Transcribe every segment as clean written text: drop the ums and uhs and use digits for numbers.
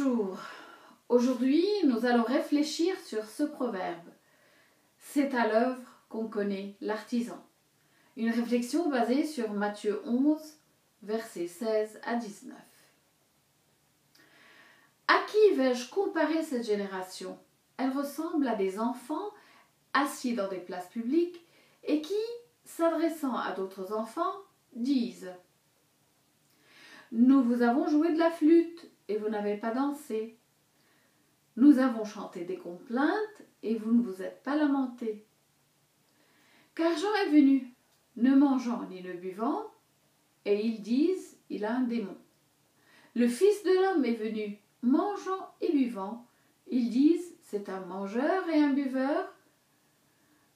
Bonjour, aujourd'hui nous allons réfléchir sur ce proverbe. C'est à l'œuvre qu'on connaît l'artisan. Une réflexion basée sur Matthieu 11, versets 16 à 19. À qui vais-je comparer cette génération? Elle ressemble à des enfants assis dans des places publiques et qui, s'adressant à d'autres enfants, disent « Nous vous avons joué de la flûte et vous n'avez pas dansé. Nous avons chanté des complaintes et vous ne vous êtes pas lamentés. Car Jean est venu, ne mangeant ni ne buvant, et ils disent, il a un démon. Le Fils de l'homme est venu, mangeant et buvant, ils disent, c'est un mangeur et un buveur,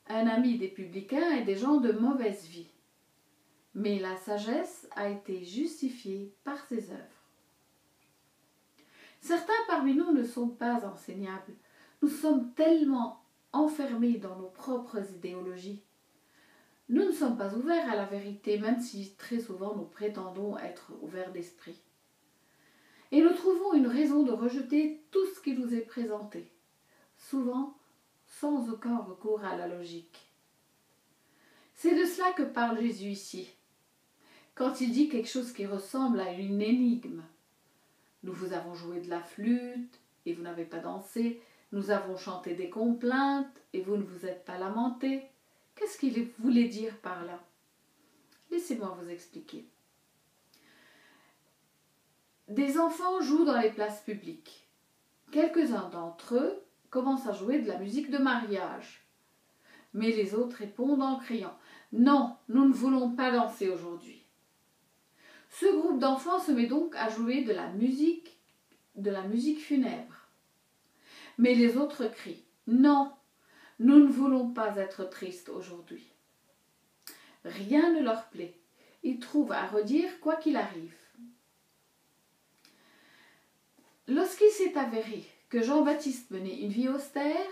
un ami des publicains et des gens de mauvaise vie. Mais la sagesse a été justifiée par ses œuvres. Certains parmi nous ne sont pas enseignables. Nous sommes tellement enfermés dans nos propres idéologies. Nous ne sommes pas ouverts à la vérité, même si très souvent nous prétendons être ouverts d'esprit. Et nous trouvons une raison de rejeter tout ce qui nous est présenté, souvent sans aucun recours à la logique. C'est de cela que parle Jésus ici, quand il dit quelque chose qui ressemble à une énigme. Nous vous avons joué de la flûte et vous n'avez pas dansé. Nous avons chanté des complaintes et vous ne vous êtes pas lamentés. Qu'est-ce qu'il voulait dire par là? Laissez-moi vous expliquer. Des enfants jouent dans les places publiques. Quelques-uns d'entre eux commencent à jouer de la musique de mariage. Mais les autres répondent en criant « Non, nous ne voulons pas danser aujourd'hui ». Ce groupe d'enfants se met donc à jouer de la musique funèbre. Mais les autres crient « Non, nous ne voulons pas être tristes aujourd'hui ». Rien ne leur plaît. Ils trouvent à redire quoi qu'il arrive. Lorsqu'il s'est avéré que Jean-Baptiste menait une vie austère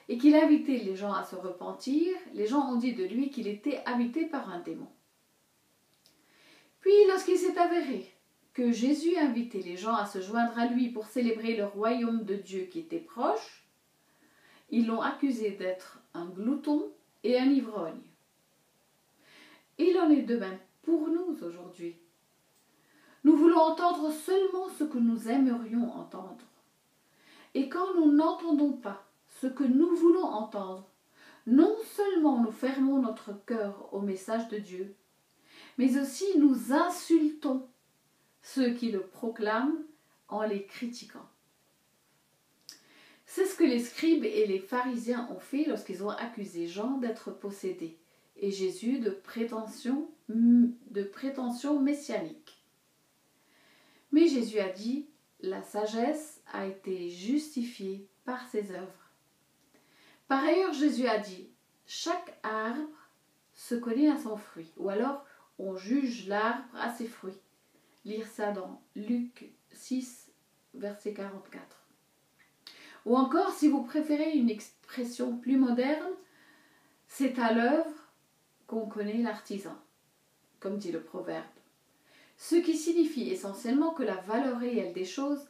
et qu'il invitait les gens à se repentir, les gens ont dit de lui qu'il était habité par un démon. Puis, lorsqu'il s'est avéré que Jésus invitait les gens à se joindre à lui pour célébrer le royaume de Dieu qui était proche, ils l'ont accusé d'être un glouton et un ivrogne. Il en est de même pour nous aujourd'hui. Nous voulons entendre seulement ce que nous aimerions entendre. Et quand nous n'entendons pas ce que nous voulons entendre, non seulement nous fermons notre cœur au message de Dieu, mais aussi nous insultons ceux qui le proclament en les critiquant. C'est ce que les scribes et les pharisiens ont fait lorsqu'ils ont accusé Jean d'être possédé et Jésus de prétention messianique. Mais Jésus a dit, la sagesse a été justifiée par ses œuvres. Par ailleurs, Jésus a dit, chaque arbre se connaît à son fruit, ou alors on juge l'arbre à ses fruits. Lire ça dans Luc 6, verset 44. Ou encore, si vous préférez une expression plus moderne, c'est à l'œuvre qu'on connaît l'artisan, comme dit le proverbe. Ce qui signifie essentiellement que la valeur réelle des choses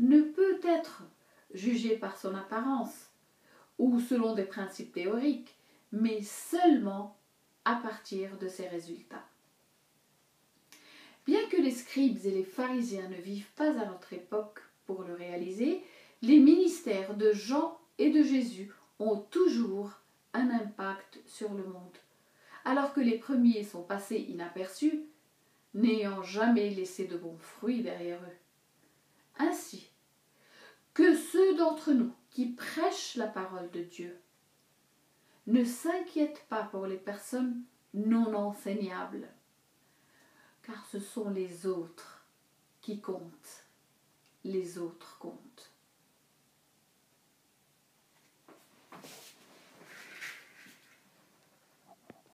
ne peut être jugée par son apparence ou selon des principes théoriques, mais seulement à partir de ses résultats. Bien que les scribes et les pharisiens ne vivent pas à notre époque pour le réaliser, les ministères de Jean et de Jésus ont toujours un impact sur le monde, alors que les premiers sont passés inaperçus, n'ayant jamais laissé de bons fruits derrière eux. Ainsi, que ceux d'entre nous qui prêchent la parole de Dieu ne s'inquiètent pas pour les personnes non enseignables, car ce sont les autres qui comptent. Les autres comptent.